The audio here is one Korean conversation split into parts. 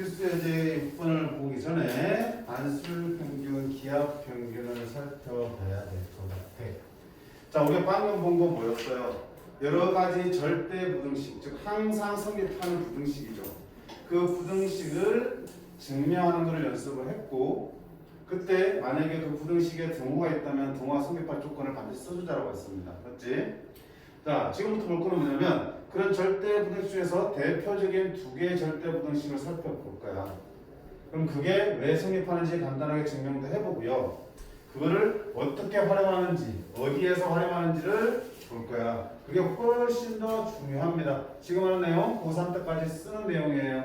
필수예제 6번을 보기 전에 단술 평균, 기압 평균을 살펴봐야 될 것 같아. 자, 우리가 방금 본 건 뭐였어요? 여러 가지 절대 부등식, 즉 항상 성립하는 부등식이죠. 그 부등식을 증명하는 것을 연습을 했고, 그때 만약에 그 부등식에 등호가 있다면 등호가 성립할 조건을 반드시 써주자라고 했습니다. 맞지? 자, 지금부터 볼 거는 뭐냐면 그런 절대 부등식 중에서 대표적인 두 개의 절대 부등식을 살펴볼 거야. 그럼 그게 왜 성립하는지 간단하게 증명도 해보고요. 그거를 어떻게 활용하는지, 어디에서 활용하는지를 볼 거야. 그게 훨씬 더 중요합니다. 지금 하는 내용, 고3 때까지 쓰는 내용이에요.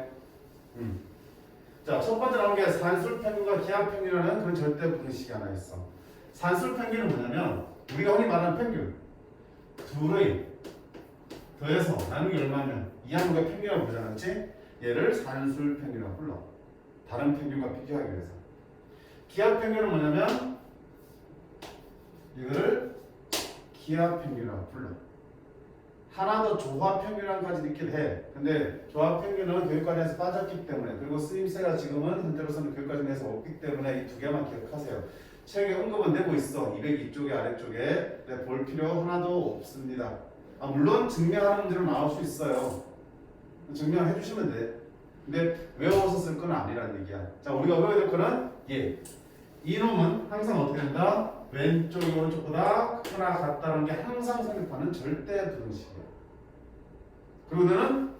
자, 첫 번째 나온 게 산술 평균과 기압 평균이라는 그런 절대 부등식이 하나 있어. 산술 평균은 뭐냐면 우리가 흔히 말하는 평균, 둘의 더해서 나누기 얼마면 이 항목의 평균이라고 부르잖아, 그렇지? 얘를 산술 평균이라고 불러. 다른 평균과 비교하기 위해서. 기압 평균은 뭐냐면 이거를 기압 평균이라고 불러. 하나 더 조합 평균이라는 가지도 있긴 해. 근데 조합 평균은 교육과정에서 빠졌기 때문에, 그리고 쓰임새가 지금은 현재로서는 교육과정에서 없기 때문에 이 두 개만 기억하세요. 책에 언급은 되고 있어. 202쪽에 아래쪽에. 근데 볼 필요 하나도 없습니다. 물론 증명하는 문제로 나올 수 있어요. 증명해 주시면 돼. 근데 외워서 쓸 건 아니라는 얘기야. 자, 우리가 외워야 될 거는 얘. 이놈은 항상 어떻게 된다? 왼쪽이 오른쪽보다 크거나 같다는 게 항상 성립하는 절대 부등식이야. 그리고 너는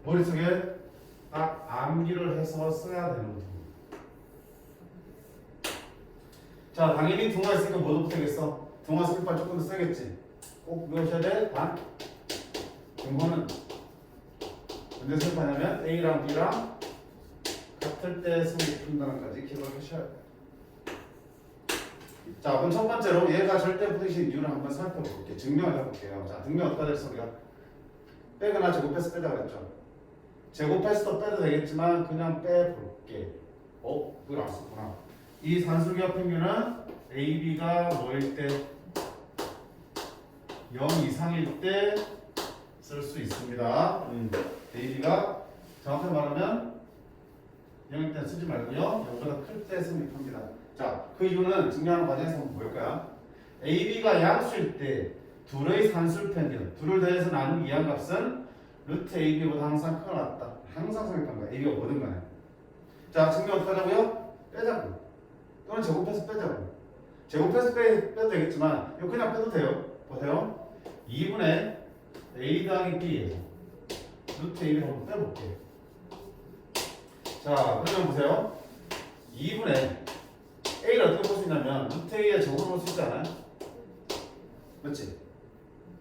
머릿속에 딱 암기를 해서 써야 되는 거야. 자, 당연히 등호가 있으니까 뭐도 붙어야겠어. 등호가 성립할 조건도 써야겠지. 꼭 외우셔야 돼. 단, 등호는 언제 성립하냐면 A랑 B랑 같을 때 성립한다는 까지 기억을 하셔야 돼. 자, 그럼 첫 번째로 얘가 절대 부등식인 이유를 한번 살펴볼게요. 증명을 해볼게요. 자, 증명 어떻게 될지 우리가 빼거나 제곱해서 빼자 그랬죠. 제곱해서도 빼도 되겠지만 그냥 빼볼게. 그걸 안 썼구나. 이 산술기압 평균은 A, B가 뭐일 때 0 이상일 때 쓸 수 있습니다. A, B가 정확하게 말하면 0일 때 쓰지 말고요. 0보다 클 때 성립합니다. 자, 그 이유는 증명하는 과정에서 한번 볼 거야. A, B가 양수일 때 둘의 산술 평균, 둘을 더해서 나눈 이항값은 루트 A, B보다 항상 크거나 같다. 항상 성립한 거야. A, B가 뭐든 간에. 자, 증명 어떻게 하자고요? 빼자고. 또는 제곱해서 빼자고. 제곱해서 빼도 되겠지만 이거 그냥 빼도 돼요. 보세요. 2분의 A 더하기 B 루트 A, B를 한번 빼볼게. 자, 그러면 보세요. 2분의 A를 어떻게 볼 수 있냐면 루트 A의 제곱을 볼 수 있잖아요. 맞지?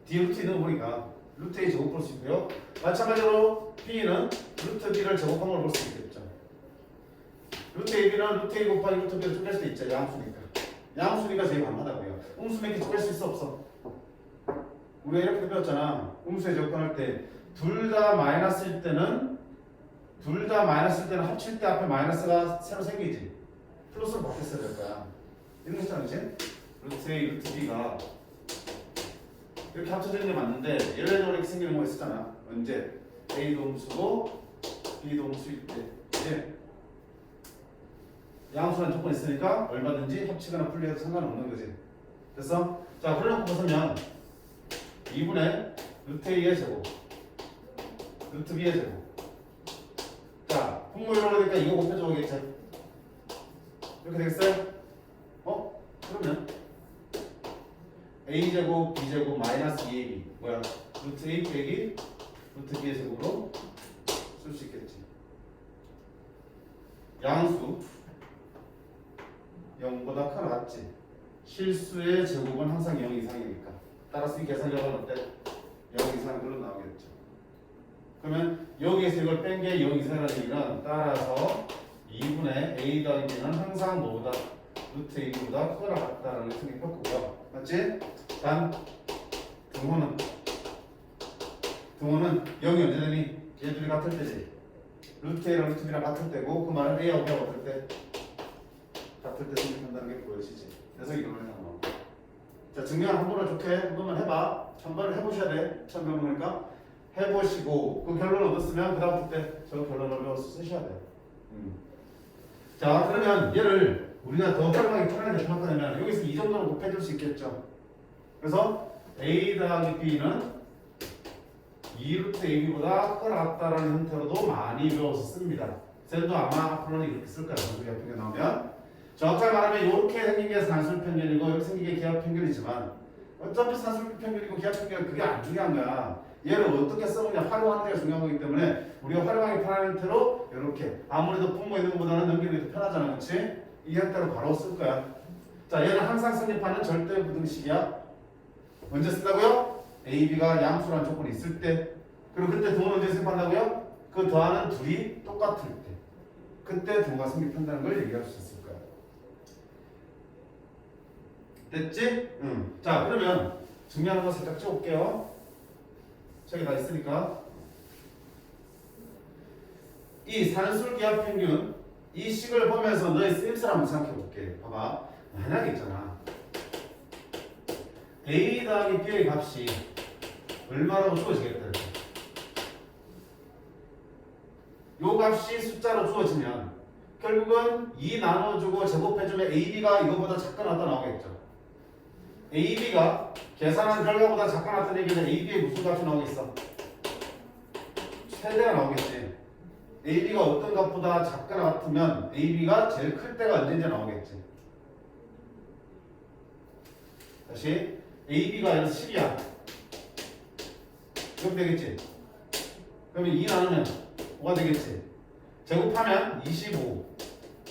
D 루트 E는 보니까 루트 A 제곱 볼 수 있고요. 마찬가지로 B는 루트 B를 제곱한 걸 볼 수 있겠죠. 루트 AB는 루트 A 곱하기 루트 B를 쪼갤 수도 있죠. 양수니까. 양수니까 제일 가능하다고요. 음수 몇 개 쪼갤 수 있어 없어? 우리가 이렇게 배웠잖아. 음수에 접근할 때 둘 다 마이너스일 때는 합칠 때 앞에 마이너스가 새로 생기지. 플러스로 바뀌었어야 될 거야. 이런 거 있잖아, 그치? 루트 A, 루트 B가 이렇게 합쳐지는 게 맞는데 예외적으로 이렇게 생기는 거 있었잖아. 언제? A도 음수고 B도 음수일 때. 예. 양수라는 조건이 있으니까 얼마든지 합치거나 분리해도 상관없는 거지. 됐어? 자, 그래놓고 보시면 2분의 루트 A의 제곱 루트 B의 제곱. 자, 분모를 그러니까 이거 곱해줘 보겠지. 이렇게 되겠어요? 그러면 A제곱 B제곱 마이너스 2AB 뭐야? 루트 A 빼기 루트 B의 제곱으로 쓸 수 있겠지. 양수 0보다 크거나 같지. 실수의 제곱은 항상 0 이상이니까. 따라서 이 계산력은 어때? 0 이상은 걸로 나오겠죠. 그러면 여기에서 이걸 뺀 게 0 이상이라는 얘기는 따라서 2분의 A 더하기 B는 항상 뭐보다 루트 A보다 크거나 같다는 걸 생각할 거고요. 맞지? 단 등호는 0이 언제 되니? 얘들이 같을 때지. 루트 A랑 루트 B랑 같을 때고 그 말은 A하고 B하고 같을 때 같을 때 생각한다는 게 보여지지. 그래서 이걸 해놔. 자, 증명을 한 번을 좋게 한 번만 해봐. 1000번을 해보셔야 돼. 1000번 보니까 해보시고 그 결론을 얻었으면 그 다음 때 저 결론을 외워서 쓰셔야 돼. 자, 그러면 얘를 우리가 더 활용하기 편하게 생각하려면 여기서 이 정도는 곱해줄 수 있겠죠. 그래서 a 더하기 b는 2루트 ab보다 크다라는 형태로도 많이 배워서 씁니다. 쌤도 아마 앞으로는 이렇게 쓸 거예요. 우리가 평균 나오면 정확하게 말하면 이렇게 생긴 게 산술 평균이고 이렇게 생긴 게 기하 평균이지만 어차피 산술 평균이고 기하 평균은 그게 안 중요한 거야. 얘를 어떻게 써보냐 활용하는 게 중요한 거기 때문에 우리가 활용하기 편한 형태로 이렇게 아무래도 분모 있는 것보다는 넘기는 게 더 편하잖아. 그렇지? 이 형태로 바로 쓸 거야. 자, 얘는 항상 성립하는 절대 부등식이야. 언제 쓴다고요? A, B가 양수라는 조건이 있을 때. 그리고 그때 두는 언제 성립한다고요? 그 더하는 둘이 똑같을 때. 그때 두가 성립한다는 걸 얘기할 수 있을 거야. 됐지? 응. 자, 그러면 중요한 거 살짝 찍어볼게요. 저기 다 있으니까. 이 산술기하 평균 이 식을 보면서 너의 쓰임새를 한번 생각해 볼게. 봐봐. 만약에 있잖아. A 더하기 B의 값이 얼마라고 주어지겠다. 이렇게. 요 값이 숫자로 주어지면 결국은 2 나눠주고 제곱해주면 AB가 이거보다 작거나 같다 나오겠죠. AB가 계산한 결과보다 작거나 같다는 얘기는 AB의 무슨 값이 나오겠어? 최대가 나오겠지. AB가 어떤 값보다 작거나 같으면 AB가 제일 클 때가 언제인지 나오겠지. 다시 AB가 여기서 10이야. 그럼 되겠지. 그러면 2 나누면 5가 되겠지. 제곱하면 25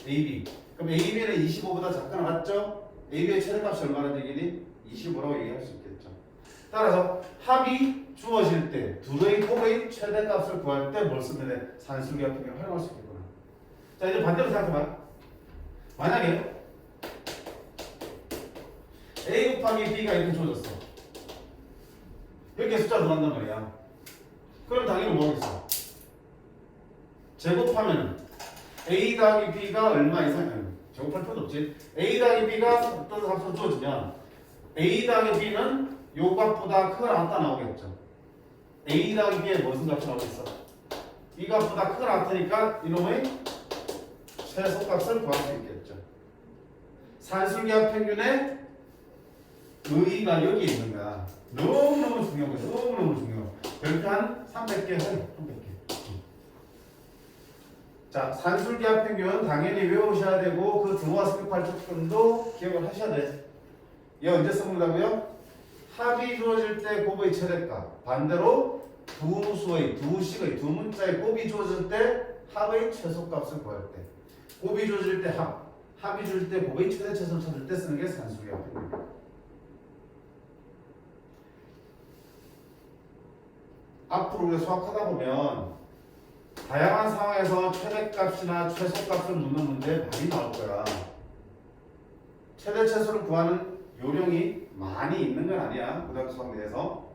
AB. 그럼 AB는 25보다 작거나 같죠? AB의 최대값이 얼마나 되겠니? 25라고 얘기할 수 있겠죠. 따라서 합이 주어질 때 둘의 곱의 최대값을 구할 때 뭘 쓰면 돼? 산술기하 평균을 활용할 수 있겠구나. 자, 이제 반대로 생각해봐. 만약에 A 곱하기 B가 이렇게 주어졌어. 이렇게 숫자 들어간단 말이야. 그럼 당연히 뭐겠어? 제곱하면 A 더하기 B가 얼마 이상, 제곱할 필요도 없지. A 더하기 B가 어떤 값으로 주어지면 A 더하기 B는 요 값보다 크거나 같다 나오겠죠. A 더하기 B의 무슨 값이 나오겠어? 이 값보다 크거나 같으니까 이놈의 최소값을 구할 수 있겠죠. 산술기하 평균의 의의가 여기에 있는 거야. 너무너무 중요한 거야. 너무너무 중요해. 별표 한 300개 해. 300개. 자, 산술기하 평균 당연히 외우셔야 되고 그 등호와 성립할 조건도 기억을 하셔야 돼. 얘 언제 써본다고요? 합이 주어질 때 곱의 최대값. 반대로 두 수의, 두 식의, 두 문자의 곱이 주어질 때 합의 최소값을 구할 때. 곱이 주어질 때 합, 합이 주어질 때 곱의 최대 최소를 찾을 때 쓰는 게 산술기하 평균. 앞으로 우리가 수학하다 보면 다양한 상황에서 최대값이나 최소값을 묻는 문제 많이 나올 거야. 최대 최소를 구하는 요령이 많이 있는 건 아니야. 고등학교 수학 내에서.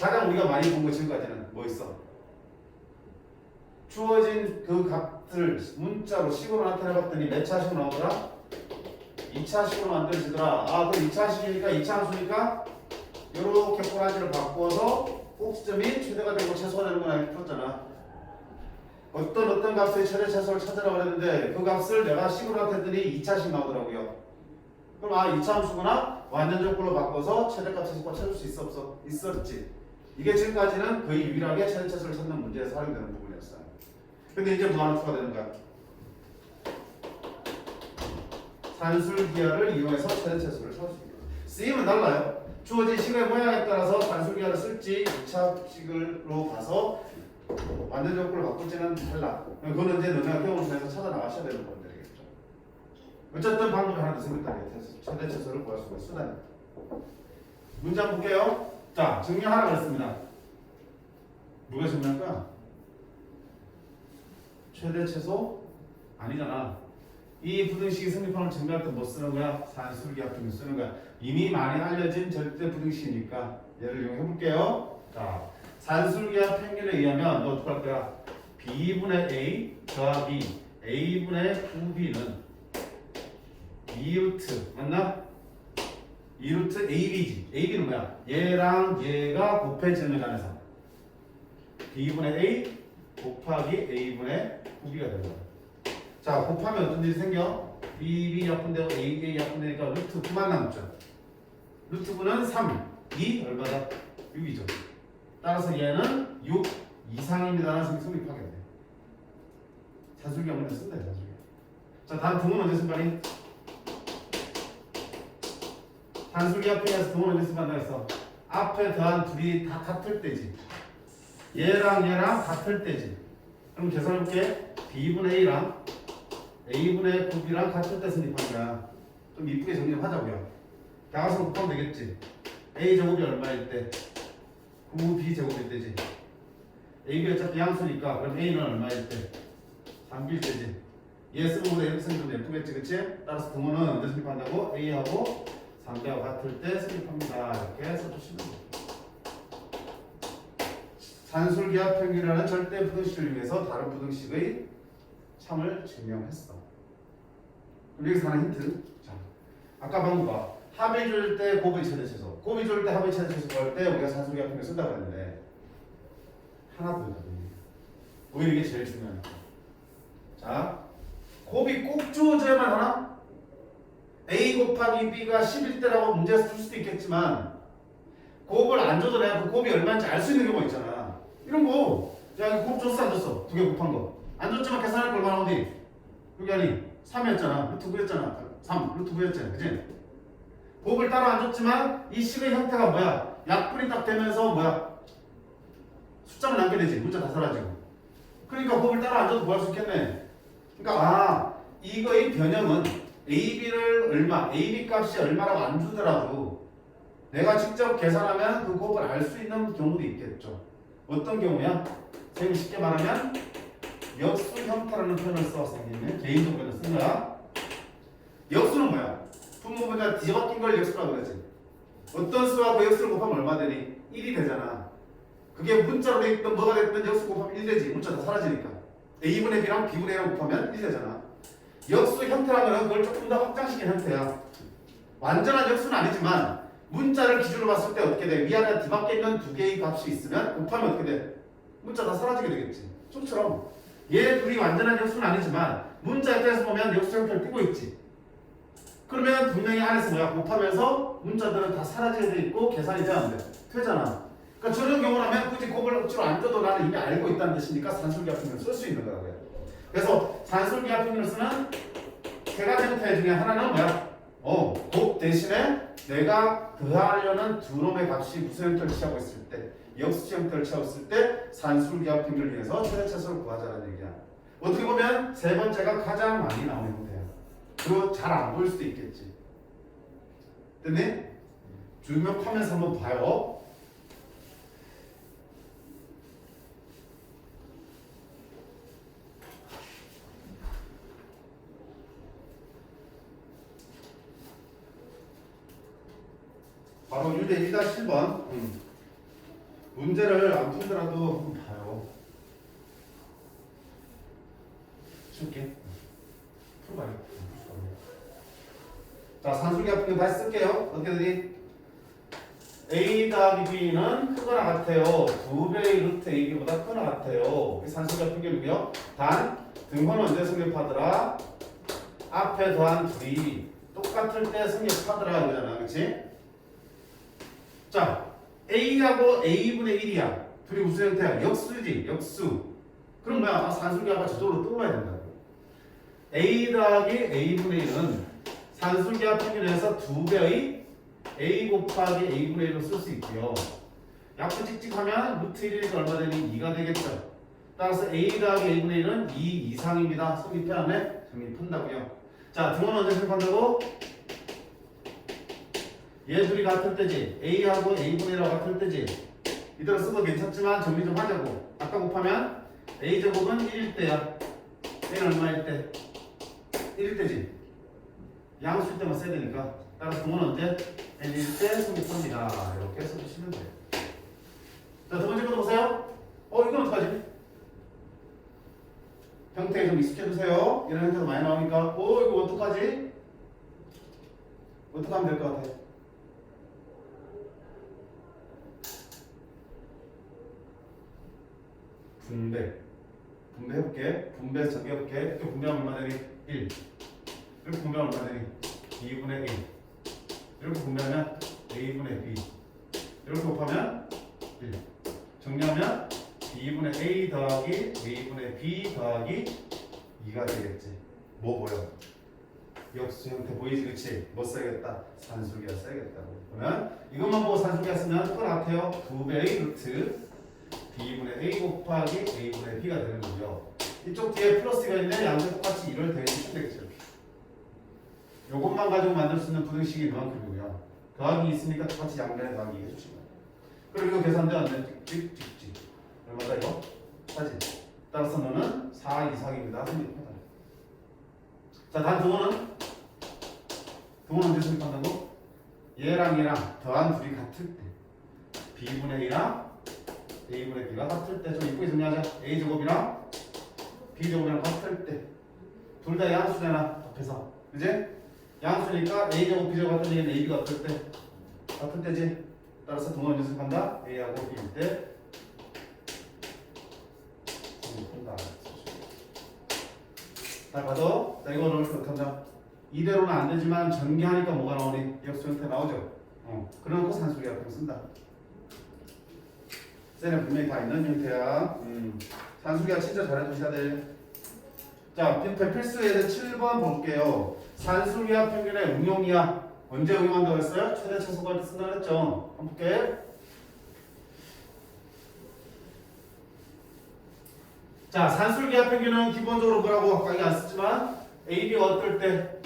가장 우리가 많이 본 거 지금까지는 뭐 있어? 주어진 그 값을 문자로 식으로 나타내봤더니 몇 차식으로 나오더라? 2차식으로 만들어지더라. 아, 그럼 2차식이니까 2차 함수니까 요렇게 꼬라지를 바꾸어서 꼭지점이 최대가 되고 최소가 되는 건 알고 풀었잖아. 어떤 값의 최대 최소를 찾으라고 했는데 그 값을 내가 식으로 나타냈더니 2차식 나오더라고요. 그럼 아 2차 함수구나 완전적 걸로 바꿔서 최대값 최소값 찾을 수 있어 없어? 있었지. 이게 지금까지는 거의 유일하게 최대 최소를 찾는 문제에서 활용되는 부분이었어요. 근데 이제 뭐 하나 추가되는 거야? 산술기하를 이용해서 최대 최소를 찾을 수 있다. 쓰임은 달라요. 주어진 식의 모양에 따라서 산술기하를 쓸지 2차 식으로 가서 완전적 걸로 바꿀지는 달라. 그거는 이제 너네가 경험을 통해서 찾아 나가셔야 되는 부분들이겠죠. 어쨌든 방법이 하나 더 생겼다. 최대 최소를 구할 수 있는 수단이. 문제 한번 볼게요. 자, 증명하라고 했습니다. 누가 증명할까? 최대 최소? 아니잖아. 이 부등식이 성립하는 증명할 때 뭐 쓰는 거야? 산술기하 평균 쓰는 거야. 이미 많이 알려진 절대 부등식이니까 얘를 이용해 볼게요. 자, 산술기하 평균에 의하면 너 어떻게 할 거야? B분의 A 더하기 A분의 9B는 2루트 맞나? 2루트 AB지. AB는 뭐야? 얘랑 얘가 곱해지는 간에서 B분의 A 곱하기 A분의 9B가 되는 거야. 자, 곱하면 어떤 일이 생겨? B 약분되고 A 약분되니까 루트 9만 남죠. 루트 9는 3, 2 얼마다? 6이죠. 따라서 얘는 6 이상입니다라는 성립하게 돼. 산술기 한번 쓴다, 산술기. 자, 다음 등은 언제 쓴다니? 산술기 합해서 등은 언제 쓴다 했어? 앞에 더한 둘이 다 같을 때지. 얘랑 같을 때지. 그럼 계산해볼게. B분의 A랑 A분의 9B랑 같을 때 성립한 거야. 좀 이쁘게 정리하자고요. 다가서 곱하면 되겠지. A 제곱이 얼마일 때? 9B 제곱일 때지. AB 어차피 양수니까 그럼 A는 얼마일 때? 3B일 때지. 얘 쓰는 거보다 이렇게 쓰면 좀 예쁘겠지, 그치? 따라서 등호는 언제 성립한다고? A하고 3B하고 같을 때 성립합니다. 이렇게 써주시면 돼요. 산술기하 평균이라는 절대 부등식을 위해서 다른 부등식의 참을 증명했어. 그럼 여기서 하나 힌트. 자, 아까 방금 봐. 합의 줄 때 곱의 최대치수. 곱이 줄 때 합의 최대치수 구할 때 우리가 산술기하 평균 쓴다고 했는데 하나 더 있거든요. 오히려 이게 제일 중요한 거. 자, 곱이 꼭 주어져야만 하나? A 곱하기 B가 11대라고 문제에서 줄 수도 있겠지만 곱을 안 줘도 내가 그 곱이 얼마인지 알 수 있는 경우가 있잖아. 이런 거. 야, 이거 곱 줬어 안 줬어? 두 개 곱한 거. 안 줬지만 계산할 거 얼마나 어디? 여기 아니 3이었잖아. 루트 9였잖아. 3 루트 9였잖아. 그치? 곱을 따로 안 줬지만 이 식의 형태가 뭐야? 약분이 딱 되면서 뭐야? 숫자만 남게 되지. 문자 다 사라지고. 그러니까 곱을 따로 안 줘도 뭐 할 수 있겠네. 그러니까 이거의 변형은 AB를 얼마, AB 값이 얼마라고 안 주더라도 내가 직접 계산하면 그 곱을 알 수 있는 경우도 있겠죠. 어떤 경우야? 선생님이 쉽게 말하면 역수 형태라는 표현을 써서 선생님이 개인적으로 쓴 거야. 역수는 뭐야? 분모분자 뒤바뀐 걸 역수라고 그러지. 어떤 수와 그 역수를 곱하면 얼마 되니? 1이 되잖아. 그게 문자로 돼 있든 뭐가 됐든 역수 곱하면 1 되지. 문자 다 사라지니까. A분의 B랑 B분의 A랑 곱하면 1 되잖아. 역수 형태라면 그걸 조금 더 확장시킨 형태야. 완전한 역수는 아니지만 문자를 기준으로 봤을 때 어떻게 돼? 위아래 뒤바뀌어 있는 두 개의 값이 있으면 곱하면 어떻게 돼? 문자 다 사라지게 되겠지. 좀처럼 얘 둘이 완전한 역수는 아니지만 문자 입장에서 보면 역수 형태를 띠고 있지. 그러면 분명히 안에서 뭐야? 곱하면서 문자들은 다 사라지게 돼 있고 계산이 돼 안 돼? 되잖아. 그러니까 저런 경우라면 굳이 곱을 억지로 안 줘도 나는 이미 알고 있다는 뜻이니까 산술기하 평균을 쓸 수 있는 거라고요. 그래서 산술기하 평균을 쓰는 세 가지 형태 중에 하나는 뭐야? 곱 대신에 내가 더하려는 두 놈의 값이 무슨 형태를 취하고 있을 때, 역수 형태를 취하고 있을 때 산술기하 평균을 위해서 최대차수를 구하자는 얘기야. 어떻게 보면 세 번째가 가장 많이 나오는 형태야. 그리고 잘 안 보일 수도 있겠지. 됐니? 주목하면서 한번 봐요. 바로 유제 1-1번 문제를 안 풀더라도 한번 봐요. 쉽게 풀어봐요. 자, 산술기하 평균 다시 쓸게요. 어떻게 되니? A 더하기 B는 크거나 같아요. 2배의 루트 AB보다 크거나 같아요. 이 산술기하 평균이고요. 단 등호는 언제 성립하더라? 앞에 더한 둘이 똑같을 때 성립하더라 이거잖아. 그치? 자, A하고 A분의 1이야. 둘이 무슨 형태야? 역수지, 역수. 그럼 뭐야? 산술기하가 저절로 떠올라야 된다고. A 더하기 A분의 1은 산술기하 평균에서 2배의 A 곱하기 A분의 1로 쓸 수 있고요. 약분 찍찍하면 루트 1이니까 얼마 되니? 2가 되겠죠. 따라서 A 더하기 A분의 1은 2 이상입니다. 성립해 안 해? 성립한다고요. 자, 등호는 언제 성립한다고? 얘 둘이 같을 때지. A하고 A분의 1하고 같을 때지. 이대로 써도 괜찮지만 정리 좀 하자고. 아까 곱하면 A제곱은 1일 때야. A는 얼마일 때? 1일 때지. 양수일 때만 써야 되니까. 따라서 등호는 언제? N일 때 성립합니다. 이렇게 써주시면 돼요. 자, 두 번째 것도 보세요. 이건 어떡하지? 형태에 좀 익숙해주세요. 이런 형태도 많이 나오니까. 이거 어떡하지? 어떻게 하면 될 것 같아? 분배. 분배해볼게. 분배 정해볼게. 이렇게 분배하면 얼마 되니? 1. 이렇게 분배하면 얼마 되니? 2분의 1. 이렇게 분배하면 a분의 b. 이렇게 곱하면 1. 정리하면 b분의 a 더하기 a분의 b 더하기 2가 되겠지. 뭐 보여? 역수 형태 보이지, 그치? 뭐 써야겠다? 산술기가 써야겠다고. 그러면 이것만 보고 산술기가 쓰면 똑같아요. 2배의 루트 b분의 a 곱하기 a분의 b가 되는 거고요. 이쪽 뒤에 플러스가 있는데 양쪽 똑같이 1을 대입시키면 되겠죠. 이렇게. 요것만 가지고 만들 수 있는 부등식이 이만큼이고요. 더하기 있으니까 똑같이 양변에 더하기 해주시면. 그리고 이거 계산돼 안 돼? 찍찍찍. 얼마다 이거? 4지. 따라서 너는 4 이상입니다. 자, 다음 등호는? 등호는 언제 수립한다고? 얘랑 얘랑 더한 둘이 같을 때 b분의 a랑 a분의 b가 같을 때 좀 이쁘게 정리하자. a제곱이랑 b제곱이랑 같을 때 둘 다 양수잖아. 앞에서 그지? 양수니까 a제곱 b제곱 같은 얘기는 ab가 같을 때 같을 때지. 따라서 등호는 언제 수립한다? a하고 b일 때 수립한다. 잘 봐도 자 이거 넣을 수 없다. 이대로는 안 되지만 전개하니까 뭐가 나오니? 역수 형태 나오죠. 그런 거 산술기 앞에 쓴다. 쟤는 분명히 다 있는 형태야. 산술기가 진짜 잘해주셔야 돼. 자, 필수 예제 7번 볼게요. 산술기와 평균의 응용이야. 언제 응용한다고 했어요? 최대 최소가 때 쓴다고 했죠. 한번 볼게. 자, 산술기와 평균은 기본적으로 뭐라고 아까 안 쓰지만 AB가 어떨 때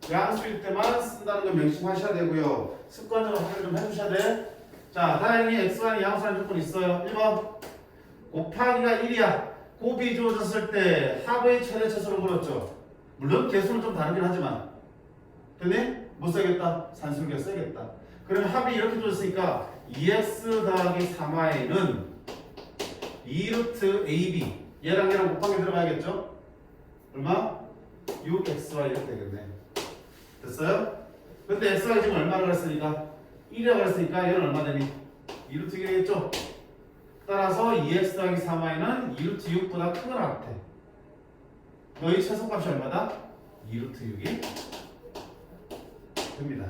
양수일 때만 쓴다는 걸 명심하셔야 되고요. 습관적으로 확인 좀 해주셔야 돼. 자, 다행히 x와는 양수라는 조건이 있어요. 1번 곱하기가 1이야. 곱이 주어졌을 때 합의 최대 최소를 물었죠. 물론 개수는 좀 다르긴 하지만 됐니? 뭐 써야겠다? 산술기가 써야겠다. 그러면 합이 이렇게 주어졌으니까 2x 더하기 3y는 2루트 ab 얘랑 얘랑 곱하기 들어가야겠죠? 얼마? 6xy 이렇게 되겠네. 됐어요? 근데 xy 지금 얼마라고 그랬으니까 1이라고 그랬으니까 얘는 얼마 되니? 2루트 1이 되겠죠? 따라서 2x 더하기 3y는 2루트 6보다 크거나 같아. 너희 최소값이 얼마다? 2루트 6이 됩니다.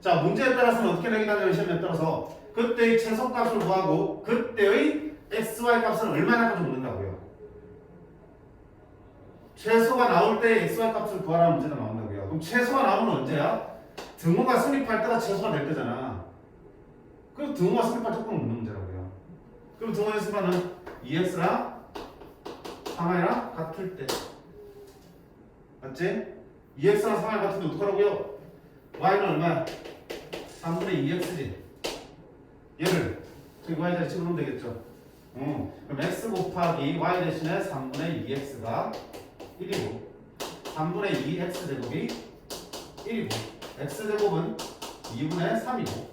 자, 문제에 따라서는 어떻게 내기다냐면 시험에 따라서 그때의 최소값을 구하고 그때의 xy 값은 얼마나 좀 묻는다고요. 최소가 나올 때 xy 값을 구하라는 문제가 나온다고요. 그럼 최소가 나오면 언제야? 등호가 성립할 때가 최소가 될 때잖아. 그럼 등호가 성립할 조건을 묻는 문제라고요. 그럼 등호의 수반은 2x랑 3y랑 같을 때 맞지? 2x랑 3y 같은 때 어떡하라고요? y는 얼마야? 3분의 2x지. 얘를 저기 y 자리 집어넣으면 되겠죠. 그럼 x 곱하기 y 대신에 3분의 2x가 1이고 3분의 2x 제곱이 1이고 x제곱은 2분의 3이고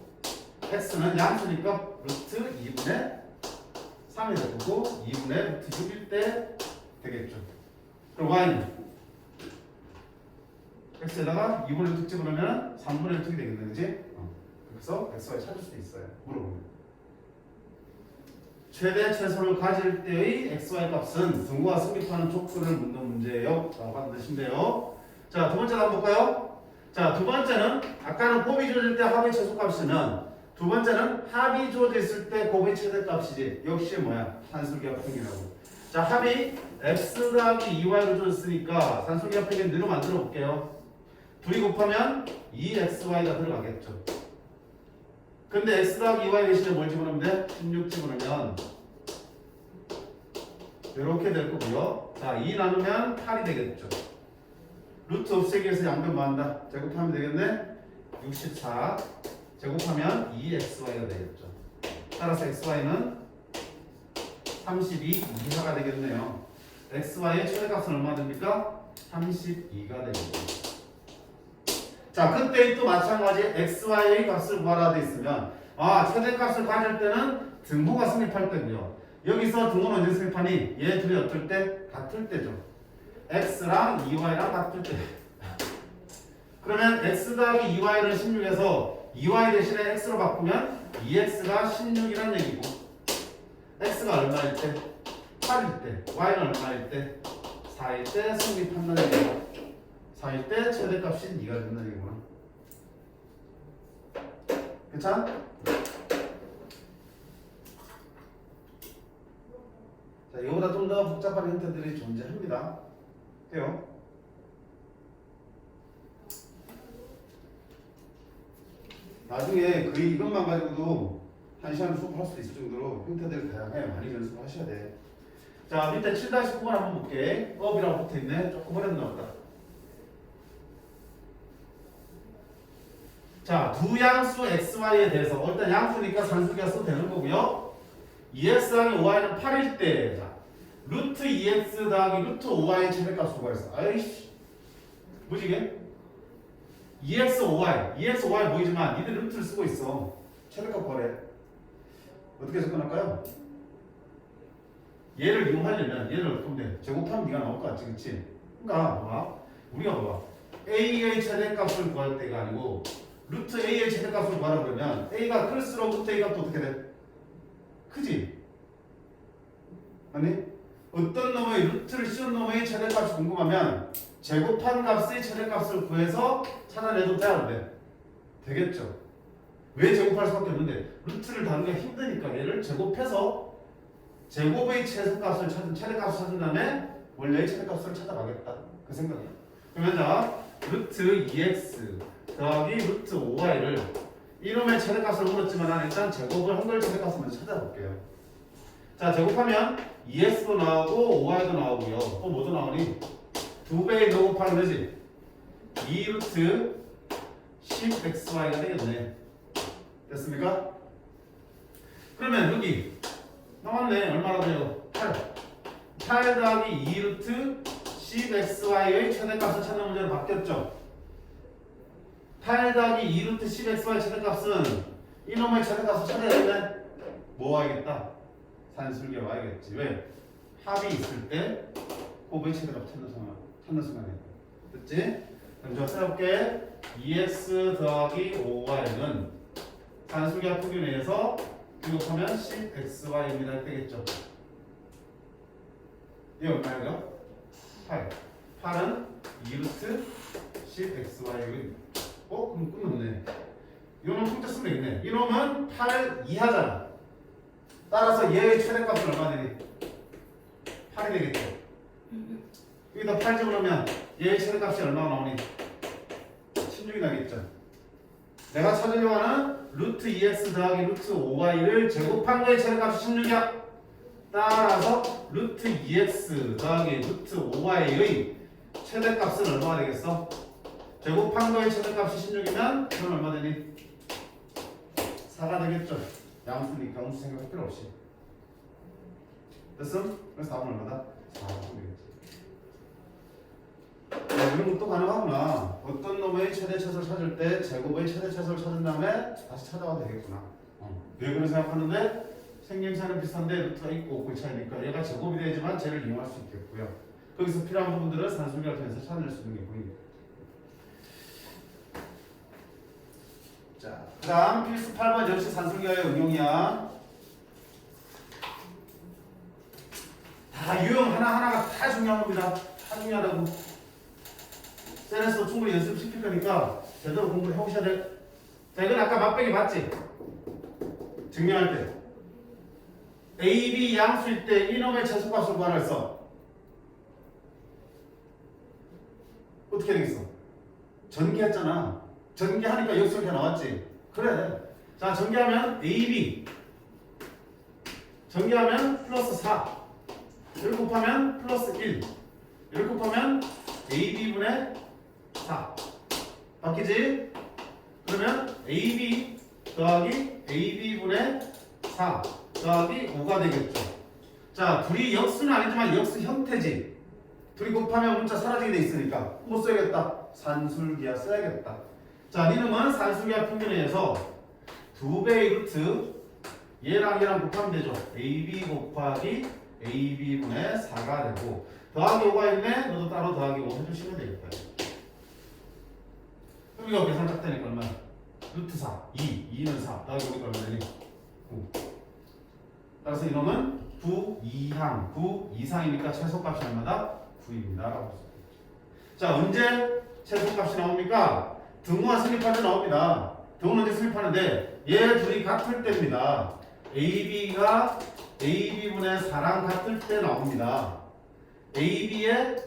x는 양수니까 루트 2분의 3이 되고 2분의 루트 6일 때 되겠죠. 그럼 y는 x에다가 2분의 루트 집어넣으면 3분의 루트가 되겠네, 그지? 그래서 xy 찾을 수도 있어요. 물어보면. 최대 최소를 가질 때의 xy 값은 등호가 성립하는 족수를 묻는 문제예요. 라고 하는 뜻인데요. 자, 두 번째 한번 볼까요? 자, 두 번째는 아까는 곱이 주어질 때 합의 최소값이면 두 번째는 합이 주어져 있을 때 곱의 최대값이지. 역시 뭐야? 산술기와 평균이라고. 자, 합이 x 더하기 2y로 주어졌으니까 산술기와 평균 늘로 만들어 볼게요. 둘이 곱하면 2xy가 들어가겠죠. 근데 x 더하기 2y 대신에 뭘 집어넣으면 돼? 16 집어넣으면 이렇게 될 거고요. 자, 2 나누면 8이 되겠죠. 루트 없애기 위해서 양변 뭐한다? 제곱하면 되겠네? 64 제곱하면 2xy가 되겠죠. 따라서 xy는 32 이하가 되겠네요. xy의 최대값은 얼마 됩니까? 32가 되겠죠. 자, 그때 또 마찬가지 xy의 값을 구하라 돼 있으면 최대값을 가질 때는 등호가 성립할 때고요. 여기서 등호는 언제 성립하니? 얘 둘이 어떨 때? 같을 때죠. x랑 2y랑 같을 때. 그러면 x 더하기 2y는 16에서 2y 대신에 x로 바꾸면 2x가 16이란 얘기고 x가 얼마일 때? 8일 때 y는 얼마일 때? 4일 때 성립한다는 얘기야. 4일 때 최대값이 2가 된다는 얘기구나. 괜찮아? 자, 이거보다 좀 더 복잡한 형태들이 존재합니다. 해요. 나중에 거의 이것만 가지고도 1시간 수업할 수 있을 정도로 형태들이 다양해. 많이 연습하셔야 돼. 자, 밑에 7-9번 한번 볼게. 업이라고 붙어있네. 조금 어렵나 보다. 자, 두 양수 xy에 대해서 일단 양수니까 산수기가 써도 되는 거고요. 2x 더하기 5y는 8일 때 자, 루트 2x 더하기 루트 5y 최대값 구하였어. 아이씨 뭐지게? 2x 5y 2x 5y 보이지만 니들 루트를 쓰고 있어. 최대값 구하래. 어떻게 접근할까요? 얘를 이용하려면 얘를 어떻게 하면 돼? 제곱하면 네가 나올 것 같지, 그치? 그러니까 봐봐, 우리가 봐봐, a의 최대값을 구할 때가 아니고 루트 a의 최대값을 구하라 그러면 a가 클수록 루트 a 값도 어떻게 돼? 크지? 아니? 어떤 놈의 루트를 씌운 놈의 최대값이 궁금하면 제곱한 값의 최대값을 구해서 찾아내도 돼, 안 돼? 되겠죠? 왜 제곱할 수밖에 없는데 루트를 다루기가 힘드니까 얘를 제곱해서 제곱의 최소값을 찾은 최대값을 찾은 다음에 원래의 최대값을 찾아가겠다. 그 생각이야. 그러면 자 루트 2x 더하기 루트 5y를 이놈의 최대값을 물었지만 일단 제곱을 한글 최대값을 먼저 찾아볼게요. 자 제곱하면 2x도 나오고 5y도 나오고요. 또 뭐도 나오니? 2배의 너 곱하는 거지. 2 루트 10xy가 되겠네. 됐습니까? 그러면 여기 나왔네. 얼마나 돼요? 8 더하기 2 루트 10xy의 최대값을 찾는 문제로 바뀌었죠. 8 더하기 2 루트 10xy 최대값은 이놈의 최대값을 찾아야 되면 뭐 와야겠다? 산술계 와야겠지. 왜? 합이 있을 때 곱의 최대값 찾는 순간에. 됐지? 그럼 저 써볼게. 2x 더하기 5y는 산술계 표준에서 기록하면 10xy입니다. 되겠죠? 이게 얼마예요? 8. 8은 2루트 10xy고 그럼 끝났네. 이놈은 통째 쓰면 되겠네. 이놈은 8 이하잖아. 따라서 얘의 최대값은 얼마 되니? 8이 되겠죠? 여기다 8 집어넣으면 얘의 최대값이 얼마가 나오니? 16이 나겠죠? 내가 찾으려고 하는 루트 2x 더하기 루트 5y를 제곱한 거의 최대값이 16이야. 따라서 루트 2x 더하기 루트 5y의 최대값은 얼마가 되겠어? 제곱한 거의 최대값이 16이면 그럼 얼마 되니? 4가 되겠죠. 양수니까 음수 생각할 필요 없이. 됐음? 그래서 답은 얼마다? 4가 되겠지. 이런 것도 가능하구나. 어떤 놈의 최대 최소를 찾을 때 제곱의 최대 최소를 찾은 다음에 다시 찾아와도 되겠구나. 왜 그런 생각하는데? 생김새는 비슷한데 루트가 있고 없고의 차이니까 얘가 제곱이 되지만 쟤를 이용할 수 있겠고요. 거기서 필요한 부분들은 산술계를 통해서 찾아낼 수 있는 게 보입니다. 자, 그 다음 필수 8번 역시 산술계의 응용이야. 다 유형 하나하나가 다 중요한 겁니다. 다 중요하다고. 셀에서 충분히 연습시킬 거니까 제대로 공부를 해오셔야 돼. 자, 이건 아까 맛배기 봤지? 증명할 때 A, B 양수일 때 이놈의 최소값을 구하라 했어. 어떻게 되겠어? 전개했잖아. 전개하니까 역수가 나왔지? 그래. 자, 전개하면 A, B 전개하면 플러스 4 이렇게 곱하면 플러스 1 이렇게 곱하면 AB분의 4 바뀌지? 그러면 AB 더하기 AB분의 4 더하기 5가 되겠죠. 자, 둘이 역수는 아니지만 역수 형태지. 둘이 곱하면 문자 사라지게 돼 있으니까 못 써야겠다. 산술기하 써야겠다. 자, 니놈은 산술기하 평균에 의해서 2배의 루트 얘랑 얘랑 곱하면 되죠. AB 곱하기 AB분의 4가 되고 더하기 5가 있네. 너도 따로 더하기 5 해주시면 되겠다. 그럼 이거 계산 짝 되니까 얼마야? 루트 4, 2, 2는 4 더하기 5니까 얼마 되니? 9. 따라서 이놈은 9 이상, 9 이상이니까 최소값이 얼마다? 9입니다. 라고 자, 언제 최소값이 나옵니까? 등호와 수립할 때 나옵니다. 등호는 언제 수립하는데 얘 둘이 같을 때입니다. AB가 AB분의 4랑 같을 때 나옵니다. AB의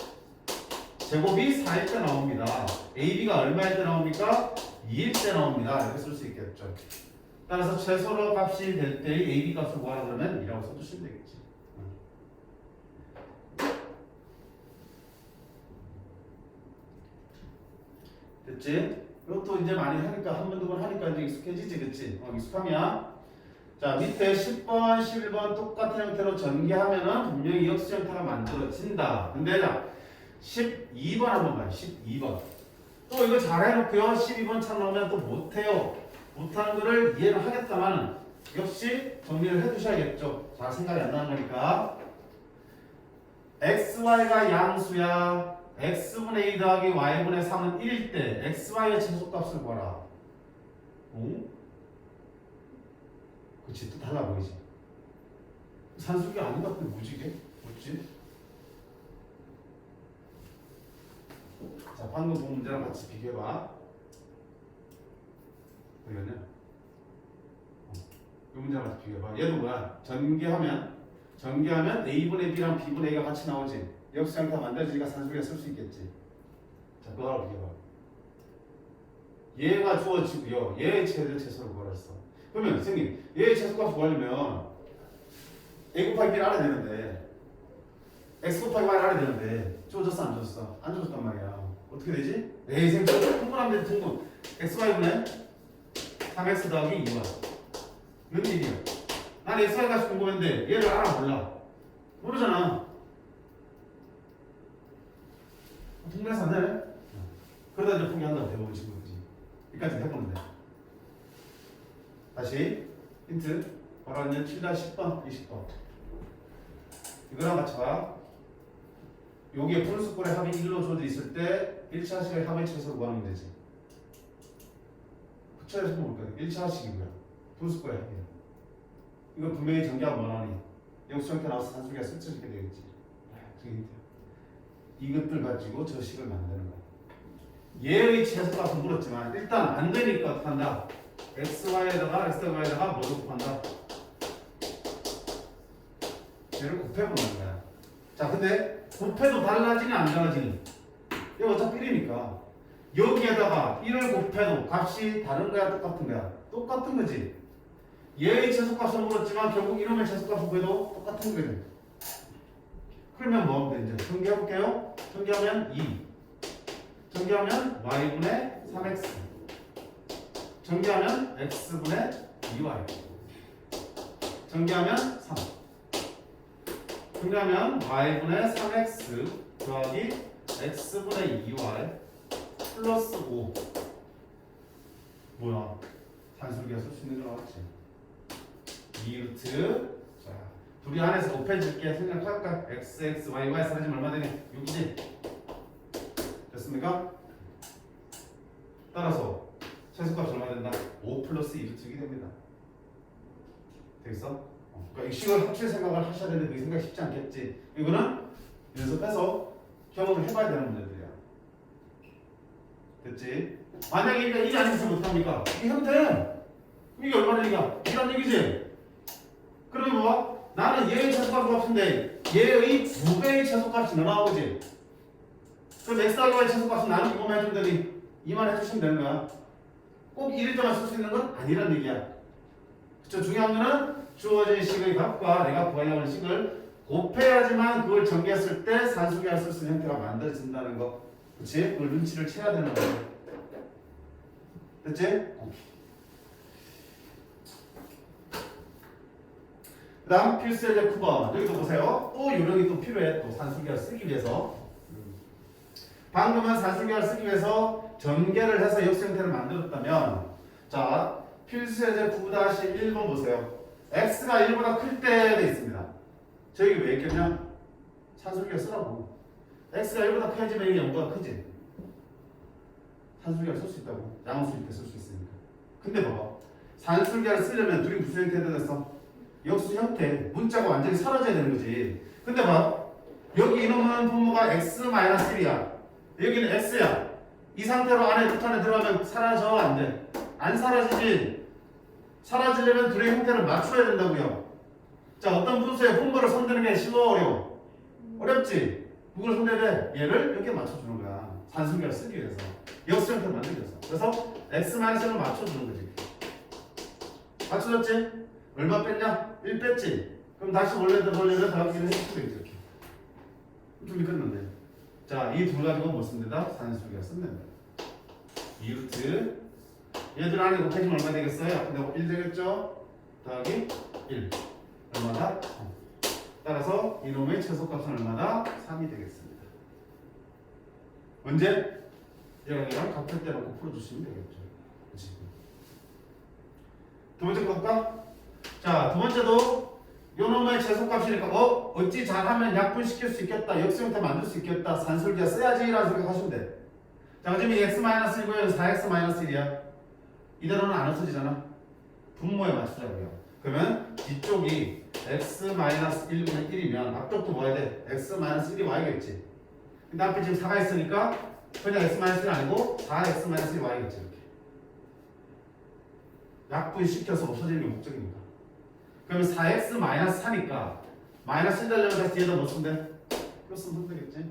제곱이 4일 때 나옵니다. AB가 얼마일 때 나옵니까? 2일 때 나옵니다. 이렇게 쓸 수 있겠죠. 따라서 최소로 값이 될 때의 AB 값을 구하라 그러면 2라고 써주시면 되겠지. 됐지? 이것도 이제 많이 하니까 한 번, 두 번 하니까 이제 익숙해지지, 그치? 익숙함이야. 자, 밑에 10번, 11번 똑같은 형태로 전개하면은 분명히 역수 형태가 만들어진다. 근데 자, 12번 한번 봐요. 12번. 또 이거 잘 해놓고요. 12번 참 나오면 또 못해요. 못하는 거를 이해를 하겠다마는 역시 정리를 해두셔야겠죠. 잘 생각이 안 나는 거니까. XY가 양수야. x분의 2 더하기 y분의 3은 1일 때 xy의 최소값을 구하라. 응? 그치, 또 달라 보이지? 산수기 아닌 것 같은데 뭐지 이게? 뭐지? 자, 방금 본 문제랑 같이 비교해봐. 되겠네? 이 문제랑 같이 비교해봐. 얘도 뭐야? 전개하면 a분의 b랑 b분의 a가 같이 나오지. 역수 형태가 만들어지니까 산수기가 쓸 수 있겠지. 자, 그거하고 비교해봐. 얘가 주어지고요. 얘의 최소를 구하랬어. 그러면 선생님, 얘의 최소값 구하려면 a 곱하기 b를 알아야 되는데 x 곱하기 y를 알아야 되는데 주어졌어 안 주어졌어? 안 주어졌단 말이야. 어떻게 되지? 에이 선생님, 통분하면 돼. 통분. xy분의 3x 더하기 2y 몇 일이야? 난 xy 값이 궁금한데 얘를 알아 몰라? 모르잖아. 통분해서 안 되네? 그러다 이제 포기한다고 대부분 친구들이. 여기까지 해보면 돼. 다시 힌트 바로 있는 7-10번 20번 이거랑 같이 봐. 여기에 분수꼴의 합이 1로 주어져 있을 때 1차식의 합의 최소를 구하는 문제지. 그차에서 볼까요? 1차식이고요. 분수꼴의 합이에요. 이거 분명히 전개하면 원하니 역수 형태 나와서 산수기가 쓸데없게 되겠지. 그게 힌트야. 이것들 가지고 저 식을 만드는 거야. 얘의 최소값은 물었지만 일단 안 되니까 어떡한다? xy에다가 뭐를 곱한다? 얘를 곱해보는 거야. 자, 근데 곱해도 달라지니 안 달라지니? 이거 어차피 1이니까 여기에다가 1을 곱해도 값이 다른 거야 똑같은 거야? 똑같은 거지. 얘의 최소값은 물었지만 결국 이놈의 최소값을 구해도 똑같은 거지. 그러면 뭐 하면 되죠? 전개해볼게요. 전개하면 2 전개하면 y분의 3x 전개하면 x분의 2y 전개하면 3 전개하면 y분의 3x 더하기 x분의 2y 플러스 5 뭐야? 산술기가 쓸 수 있는 거 나왔지? 2루트 자, 둘이 안에서 곱해줄게. 생각할까? x, x, y, y 사라지면 얼마 되냐? 6이지? 됐습니까? 따라서 최소값이 얼마 된다? 5 플러스 2루트이 됩니다. 되겠어? 그러니까 이 식을 합칠 생각을 하셔야 되는데 그 생각 쉽지 않겠지. 이거는 연습해서 경험을 해봐야 되는 문제들이야. 됐지? 만약에 이게 아니면서 못합니까? 이게 하면 돼. 이게 얼마 되니까? 이란 얘기지? 그러면 뭐? 나는 얘의 최소값이 없는데 얘의 2배의 최소값이 나오지. 그럼 x하고의 최소값은 나는 이거만 해주면 되니 이만 해주시면 되는 거야. 꼭 1일 동안 쓸 수 있는 건 아니란 얘기야. 그쵸? 중요한 거는 주어진 식의 값과 내가 구하려고 하는 식을 곱해야지만 그걸 전개했을 때 산수기할 수 있는 형태가 만들어진다는 거. 그치? 그걸 눈치를 채야 되는 거야. 됐지? 그 다음 필수의 제 9번 여기도 보세요. 또 요령이 또 필요해. 또 산수기를 쓰기 위해서 방금은 산수기를 쓰기 위해서 전개를 해서 역수 형태를 만들었다면 자 필수의 제 9-1번 보세요. x가 1보다 클 때도 있습니다. 저기 왜 있겠냐? 산술기를 쓰라고. x가 1보다 커야지만 이게 0보다 크지. 산술기를 쓸 수 있다고. 양수일 때 쓸 수 있으니까. 근데 봐봐. 산술기를 쓰려면 둘이 무슨 형태가 됐어? 역수 형태 문자가 완전히 사라져야 되는 거지. 근데 봐 여기 이놈은 분모가 x-1이야. 여기는 x야. 이 상태로 안에 루트 안에 들어가면 사라져 안 돼? 안 사라지지. 사라지려면 둘의 형태를 맞춰야 된다고요. 자 어떤 분수의 분모를 손대는 게 쉬워 어려워? 어렵지. 누굴 손대야 돼? 얘를 여기에 맞춰주는 거야. 산술기를 쓰기 위해서. 역수 형태를 만들기 위해서. 그래서 x-1을 맞춰주는 거지. 맞춰졌지? 얼마 뺐냐? 1 뺐지? 그럼 다시 원래대로 더하기를 해주면 되겠지. 이렇게. 준비 끝났네. 자, 이 둘 가지고 뭐 쓴다? 산술기가 쓴다. 2루트 얘들 안에 곱해주면 얼마 되겠어요? 근데 1 되겠죠? 더하기 1 얼마다? 3. 따라서 이놈의 최소값은 얼마다? 3이 되겠습니다. 언제? 얘랑 같을 때 놓고 풀어주시면 되겠죠. 그치? 두 번째 거 볼까? 자, 두 번째도 요놈의 최소값이니까 어찌 잘하면 약분시킬 수 있겠다. 역수형태 만들 수 있겠다. 산술기가 써야지 라는 생각하시면 돼. 자, 지금 이 x-1이고요. 4x-1이야. 이대로는 안 없어지잖아. 분모에 맞추자고요. 그러면 뒤쪽이 x-1분의 1이면 앞쪽도 뭐 해야 돼? x-1이 와야겠지. 근데 앞에 지금 4가 있으니까 그냥 x-1이 아니고 4x-1이 와야겠지. 이렇게. 약분시켜서 없어지는 게 목적입니다. 그러면 4x-4니까 마이너스 1 되려면 다시 뒤에다 뭐 쓴대? 플러스 쓰면 되겠지.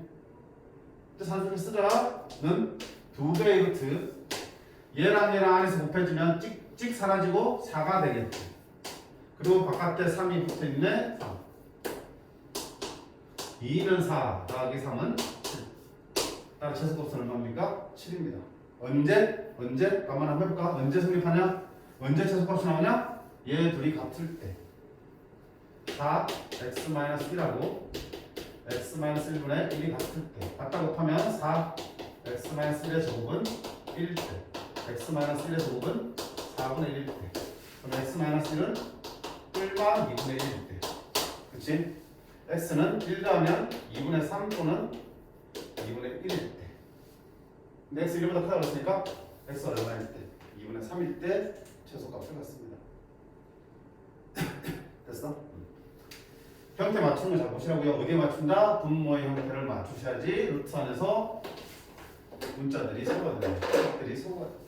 산술기 쓰자는 2배의 루트 얘랑 안에서 곱해주면 찍찍 사라지고 4가 되겠지. 그리고 바깥에 3이 붙어있네. 3 2는 4 더하기 3은 7. 따라 최소값은 얼마입니까? 7입니다. 언제? 가만 한번 해볼까? 언제 성립하냐? 언제 최소값이 나오냐? 얘 둘이 같을 때 4x-1하고 x-1분의 1이 같을 때 같다 곱하면 4 x-1의 제곱은 1일 때 x-1의 제곱은 4분의 1일 때 그럼 x-1은 1만 2분의 1일 때 그치? x는 1 더하면 2분의 3 또는 2분의 1일 때 근데 x 1보다 크다고 했으니까 x가 얼마일 때? 2분의 3일 때 최소값을 갖습니다. 됐어? 형태 맞추는 거 잘 보시라고요. 어디에 맞춘다? 분모의 형태를 맞추셔야지 루트 안에서 문자들이 세거든요. 것들이 세거든요.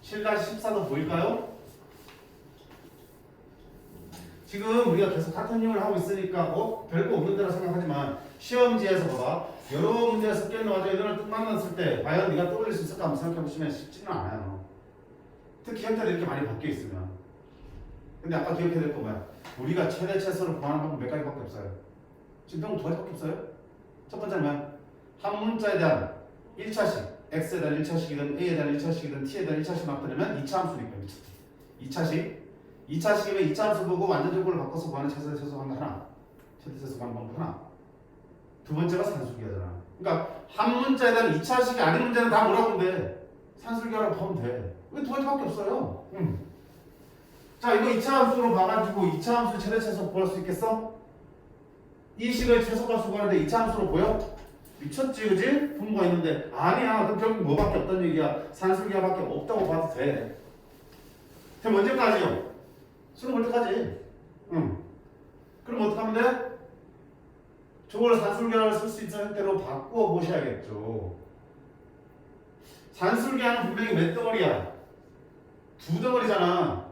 (7-14도) 보일까요? 지금 우리가 계속 같은 힘을 하고 있으니까 별거 없는 데라 생각하지만 시험지에서 봐봐. 여러 문제가 섞여 있는 와중에 이들을 뚝 만났을 때 과연 네가 떠올릴 수 있을까 한번 생각해 보시면 쉽지는 않아요. 특히 형태들이 이렇게 많이 바뀌어 있으면. 근데 아까 기억해야 될 거 뭐야? 우리가 최대 최소를 구하는 방법 몇 가지밖에 없어요. 지금 병 두 가지밖에 없어요. 첫 번째는 뭐야? 한 문자에 대한 1차식, x에 대한 1차식이든 a에 대한 1차식이든 t에 대한 1차식 나타내면 2차 함수니까 2차식. 2차식이면 2차 함수 보고 완전 정보를 바꿔서 구하는 최대 최소 방법 하나. 최대 최소 구하는 방법 하나. 두 번째가 산술기하잖아. 그러니까 한 문자에 대한 2차식이 아닌 문제는 다 뭐라고 하면 돼? 산술기하라고 하면 돼. 왜 두 가지밖에 없어요? 자, 이거 2차 함수로 봐가지고 2차 함수 최대 최소 구할 수 있겠어? 이 식을 최소값으로 구하는데 2차 함수로 보여? 미쳤지, 그지? 분모가 있는데 아니야. 그럼 결국 뭐밖에 없다는 얘기야. 산술기하밖에 없다고 봐도 돼. 그럼 언제까지요? 수능 볼 때까지. 그럼 어떻게 하면 돼? 저걸 산술기하를 쓸 수 있는 형태로 바꿔 보셔야겠죠. 산술기하는 분명히 몇 덩어리야? 두 덩어리잖아.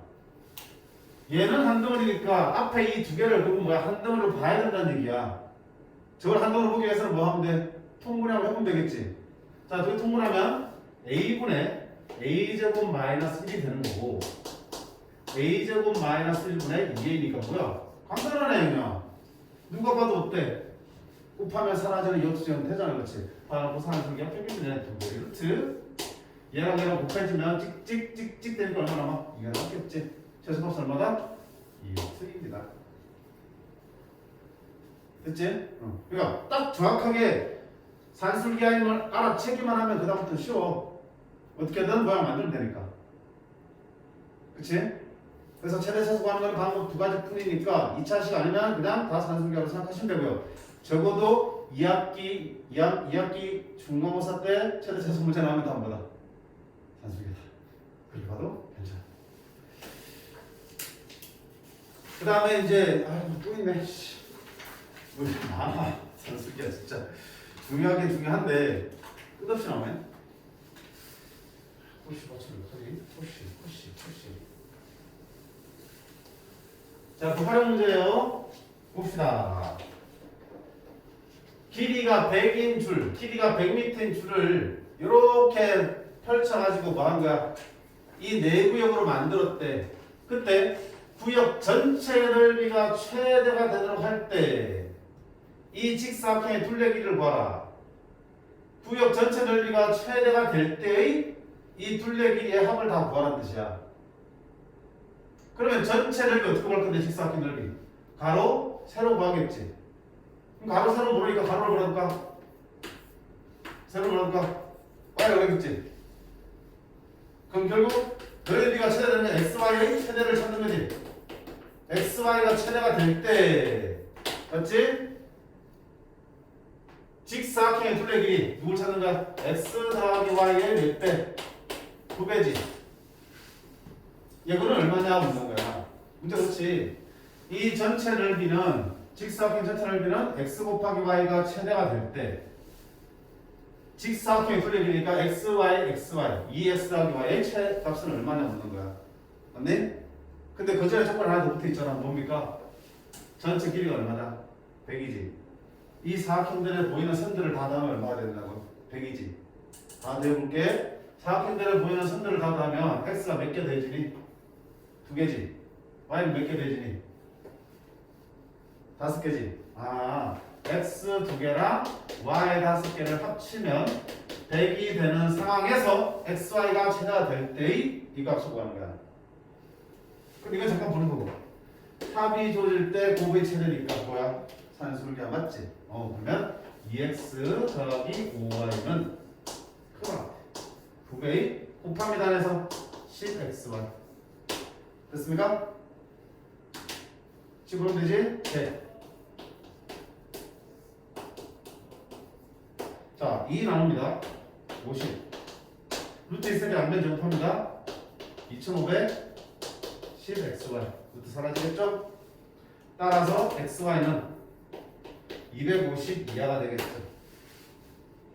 얘는 한 덩어리니까 앞에 이 두 개를 그럼 뭐야? 한 덩어리로 봐야 된다는 얘기야. 저걸 한 덩어리로 보기 위해서는 뭐 하면 돼? 통분해하고 해보면 되겠지. 자, 저기 통분하면 a분의 a제곱 마이너스 1이 되는 거고 a제곱 마이너스 1분의 2a니까 뭐야? 간단하네 그냥. 누가 봐도 어때? 곱하면 사라지는 역수 형태잖아, 그렇지? 바로 산술기가 표기문에 두 개의 루트 얘랑 곱해주면 찍찍찍찍 되니까 얼마 남아? 2가 남겠지? 최소값은 얼마다? 2루트입니다. 됐지? 그러니까 딱 정확하게 산술기하임을 알아채기만 하면 그 다음부터 쉬워. 어떻게든 모양 만들면 되니까. 그치? 그래서 최대 최소 구하는 건 방법 두 가지 뿐이니까 2차식 아니면 그냥 다 산술기하로 생각하시면 되고요. 적어도 그리고 2학기 중간고사 때 최대 최소 문제 나오면 다 뭐다? 산술기다. 그렇게 봐도 괜찮아. 그 다음에 이제 또 있네. 뭐 많아. 산술기야 진짜. 중요하긴 중요한데 끝없이 나오네. 호시 맞추는 거지. 호시. 자, 그 활용 문제예요. 봅시다. 길이가 100인 줄, 길이가 100m인 줄을 이렇게 펼쳐가지고 뭐 한 거야? 이 네 구역으로 만들었대. 그때 구역 전체 넓이가 최대가 되도록 할 때 이 직사각형의 둘레길이를 봐라. 구역 전체 넓이가 최대가 될 때의 이 둘레길이의 합을 다 구하라는 뜻이야. 그러면 전체 넓이 어떻게 구할 건데 직사각형 넓이? 가로, 세로 구하겠지. 그럼 가로, 세로 모르니까 가로를 구할까? 세로 구할까? Y를 구하겠지. 그럼 결국 넓이가 최대되면 XY의 최대를 찾는 거지. XY가 최대가 될 때, 맞지? 직사각형의 둘레 길이 누굴 찾는 거야? X 더하기 Y의 몇 배? 9배지. 얘는 얼마냐 묻는 거야. 문제 그렇지. 이 전체 넓이는 직사각형 전체 넓이는 X 곱하기 Y가 최대가 될 때 직사각형의 둘레 길이니까 XY, XY, 2X 더하기 Y의 최값은 얼마냐 묻는 거야. 맞니? 근데 그 전에 조건 하나 더 붙어 있잖아. 뭡니까? 전체 길이가 얼마다? 100이지. 이 사각형들에 보이는 선들을 다 더하면 얼마가 된다고? 100이지. 다 더해볼게. 사각형들에 보이는 선들을 다 더하면 X가 몇 개 되지니? 2개지. Y는 몇 개 되지니? 5개지. X 2개랑 Y 5개를 합치면 100이 되는 상황에서 XY가 최대가 될 때의 이 값을 구하는 거야. 그럼 이거 잠깐 보는 거고. 합이 조질 때 곱의 최대니까 뭐야? 산술기야 맞지? 그러면 2x 더하기 5y는 크다. 9배의 곱합니다 해서 10xy 됐습니까? 10으로 되지? 네. 자, 2 나눕니다. 50 루트 있으니까 양변 제곱합니다. 2500 10xy 루트 사라지겠죠? 따라서 xy는 250 이하가 되겠죠.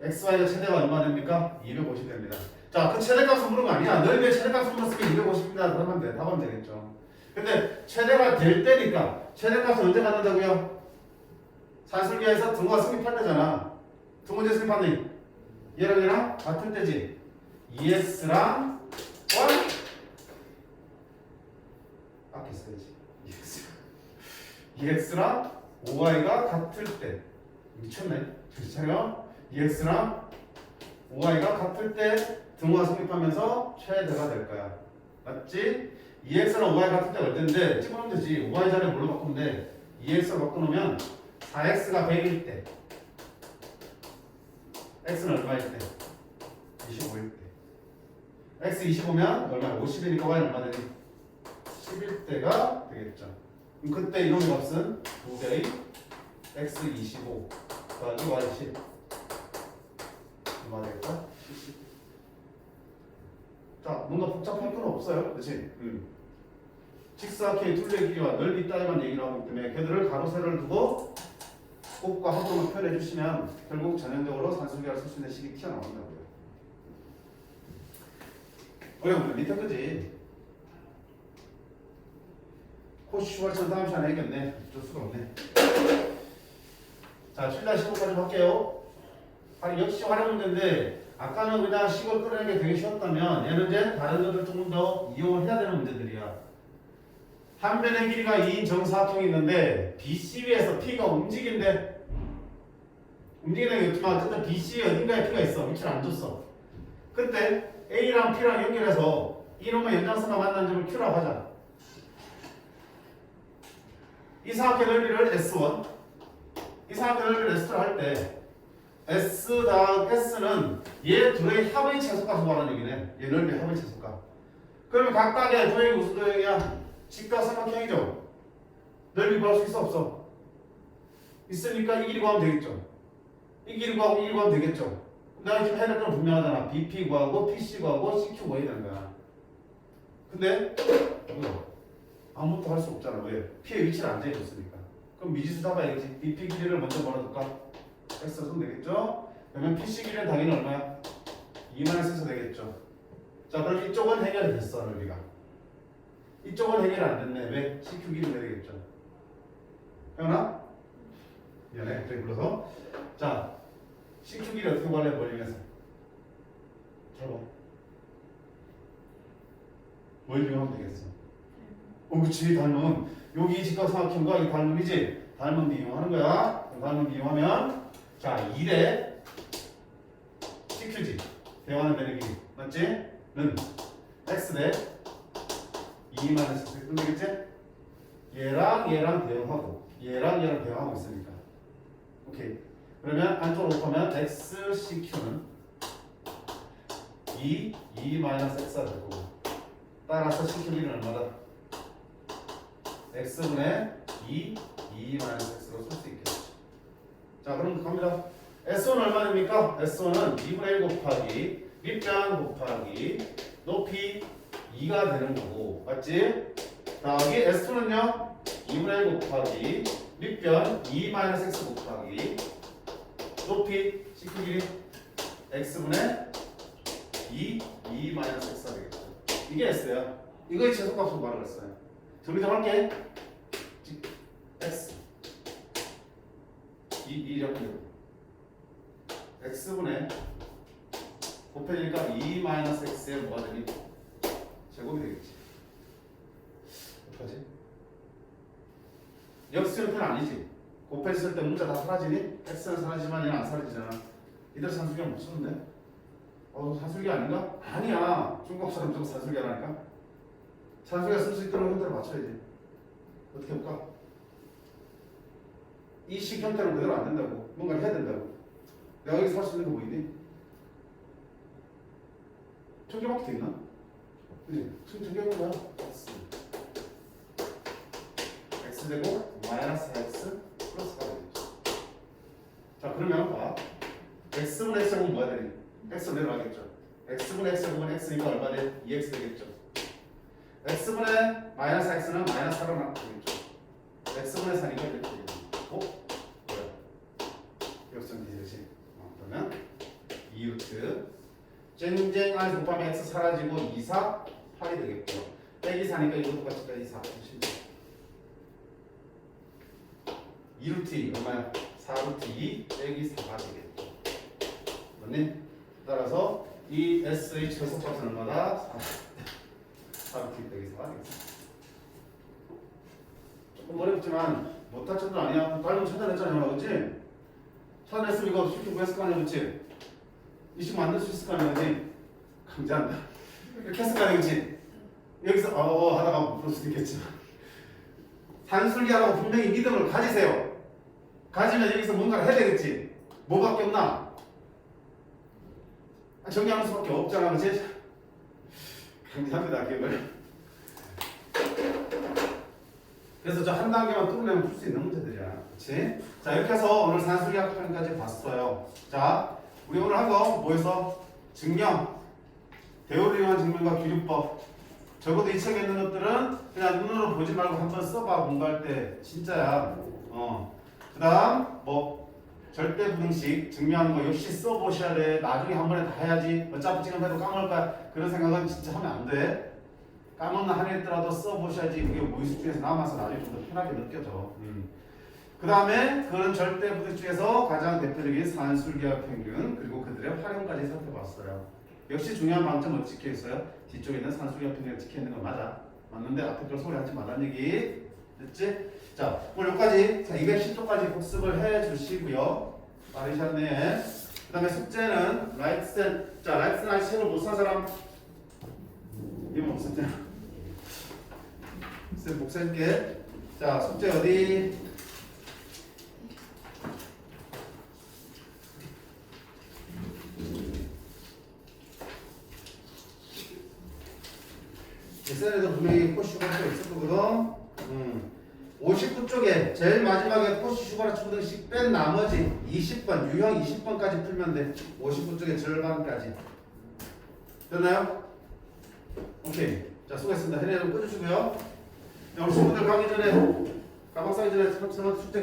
xy가 최대가 얼마 됩니까? 250 됩니다. 자, 그 최대값을 물은 거 아니야. 넓이의 최대값을 물었으면 250입니다. 그러면 돼. 답은 되겠죠. 근데 최대가 될 때니까 최대값을 언제 갖는다고요? 산술기에서 등호가 성립할 때잖아. 두 문제 성립하는 얘랑 얘랑 같을 때지. 2x랑 y 아껴 써야지. 2x랑 5y가 같을 때 미쳤네. 정신 차려. 2x랑 5y가 같을 때 등호가 성립하면서 최대가 될 거야. 맞지? 2x랑 5y 같을 때가 얼텐데 찍어놓으면 되지. 5y 자리에 뭘로 바꾸면 돼? 2x로 바꿔놓으면 4x가 100일 때 x는 얼마일 때? 25일 때. x 25면 얼마야? 50이니까 y는 얼마 되니? 11대가 되겠죠. 그럼 그때 이놈의 값은 2배의 x 25 더하기 y 10 얼마 되겠다? 70. 자, 뭔가 복잡할 건 없어요. 그렇지? 직사각형의 둘레 길이와 넓이 따위만 얘기를 하기 때문에 걔들을 가로 세로를 두고 곱과 합으로 표현해 주시면 결국 전형적으로 산술기를 쓸 수 있는 식이 튀어나온다고요. 어려우면 밑에 거지. 코시슈왈천 다음 시간에 해야겠네. 어쩔 수가 없네. 자, 7단 15까지 할게요. 역시 활용 문제인데 아까는 그냥 식을 끌어내는 게 되게 쉬웠다면 얘는 이제 다른 것들 조금 더 이용을 해야 되는 문제들이야. 한 변의 길이가 2인 정사각형이 있는데 BC에서 P가 움직인대. 움직이는 게 없지만 어쨌든 BC에 어딘가에 P가 있어. 위치를 안 줬어. 그때 A랑 P랑 연결해서 이놈의 연장선과 만난 점을 Q라고 하자. 이 사각형 넓이를 S1, 이 사각형 넓이를 S2로 할 때 S 다음 S는 얘 둘의 합의 최소값을 말하는 얘기네. 얘 넓이 합의 최소값. 그러면 각각의 도형이 무슨 도형이야? 직각삼각형이죠. 넓이 구할 수 있어 없어? 있으니까 이 길이 구하면 되겠죠. 이 길이 구하고 이 길이 구하면 되겠죠. 내가 지금 해야 될 건 분명하잖아. BP 구하고 PC 구하고 CQ 구해야 되는 거야. 근데 아무것도 할 수 없잖아. 왜? P의 위치를 안 정해줬으니까. 그럼 미지수 잡아야겠지. BP 길이를 먼저 걸어둘까? X 쓰면 되겠죠? 그러면 PC 길이는 당연히 얼마야? 2-X 되겠죠. 자, 그럼 이쪽은 해결이 됐어, 넓이가. 이쪽은 해결이 안 됐네. 왜? CQ 길이 내야 되겠죠. 현아? 미안해. 그래 불러서. 자, CQ 길이 어떻게 구할래? 뭘 이용해서? 잘 봐. 뭘 이용하면 되겠어? 그렇지. 닮음. 여기 직각삼각형과 이 닮음이지? 닮음 이용하는 거야. 닮음 이용하면 자, 1에 CQ지. 대화는 되는 길이. 맞지? 는 X 대 2-X 그럼 되겠지? 얘랑 대응하고 얘랑 대응하고 있으니까. 오케이. 그러면 안쪽으로 곱하면 X CQ는 2-X가 될 거고 따라서 CQ는 얼마다? X분의 2-X로 쓸 수 있겠죠. 자, 그럼 갑니다. S1은 얼마 됩니까? S1은 2분의 1 곱하기 밑변 곱하기 높이 2가 되는 거고 맞지? 자, 여기 S2는요 2분의 1 곱하기 밑변 2-X 곱하기 높이 CQ 길이 X분의 2-X가 되겠죠. 이게 S야. 이거의 최소값으로 말을 했어요. 정리 좀 할게. X 이렇게 X분의 곱해지니까 2-X에 뭐가 되니? 제곱이 되겠지. 어떡하지? 역수형태는 아니지. 곱했을 때 문자 다 사라지니? X는 사라지지만 얘는 안 사라지잖아. 이들 산술기가 못 쓰는데? 산술기 아닌가? 아니야. 중국사람 좀 산술기 하라니까? 산술기가 쓸 수 있도록 형태를 맞춰야지. 어떻게 해볼까? 이 식 형태는 그대로 안 된다고. 뭔가를 해야 된다고. 내가 여기서 할 수 있는 거 보이니? 청개밖에 돼 있나? 그지? 청개는 뭐야? X 되고 -X 플러스가 되겠죠. 자, 그러면 봐. X분의 X는 뭐야 되니? X로 내려가겠죠. X분의 X분의 X니까 얼마 돼? 2X 되겠죠. X분의 -X는 -4로 나타나겠죠. X분의 4니까 이렇게 되겠죠. 뭐야? 역전 되듯이. 그러면 2루트 쨍쨍 안에서 곱하면 X 사라지고 2, 4, 8이 되겠죠. 빼기 4니까 이거 똑같이 빼기 4. 2루트 얼마야? 4루트 2 빼기 4가 되겠죠. 맞니? 따라서 이 S의 최소값은 얼마다? 4루트 빼기 4가 되겠죠. 조금 어렵지만 못할 정도 아니야. 빨리 찾아냈잖아, 그렇지? 찾아냈으면 이거 쉽게 구했을 거 아니야, 그렇지? 이 식 만들 수 있을 거 아니야, 그렇지? 강제한다. 이렇게 했을 거 아니야, 그렇지? 여기서 하다가 못 풀 수도 있겠지만 산술기하라고 분명히 믿음을 가지세요. 가지면 여기서 뭔가를 해야 되겠지. 뭐밖에 없나? 정리하는 수밖에 없잖아, 그렇지? 강제합니다, 기억을. 그래서 저 한 단계만 뚫으려면 풀 수 있는 문제들이야. 그치? 자, 이렇게 해서 오늘 산술기학 편까지 봤어요. 자, 우리 오늘 한 거 뭐였어? 증명. 대우를 이용한 증명과 기류법. 적어도 이 책에 있는 것들은 그냥 눈으로 보지 말고 한번 써봐. 공부할 때. 진짜야. 그 다음 뭐 절대 부등식 증명하는 거 역시 써보셔야 돼. 나중에 한 번에 다 해야지. 어차피 지금 해도 까먹을 거야. 그런 생각은 진짜 하면 안 돼. 까먹는 한이 있더라도 써보셔야지 그게 무의식 중에서 남아서 나중에 좀 더 편하게 느껴져. 그 다음에 그런 절대 부등 중에서 가장 대표적인 산술기하 평균 그리고 그들의 활용까지 살펴봤어요. 역시 중요한 방점 어디 찍혀 있어요? 뒤쪽에 있는 산술기하 평균이 찍혀 있는 건 맞아. 맞는데 앞에 걸 소리 하지 말라는 얘기. 됐지? 자, 오늘 여기까지 210쪽까지 복습을 해 주시고요. 빠르셨네. 그 다음에 숙제는 라이트센. 자, 라이트센 아직 책을 못 산 사람 이거 없었잖아. 쌤 복사할게. 자, 숙제 어디? 쌤에도 분명히 포슈가 또 있을 거거든. 59 쪽에 제일 마지막에 코시 슈거라 초등식 뺀 나머지 20번 유형 20번까지 풀면 돼. 59 쪽에 절반까지. 됐나요? 오케이. 자, 수고했습니다. 해내 좀 꺼주시고요. 자, 우리 친구들 가기 전에 가방 싸기 전에 숙제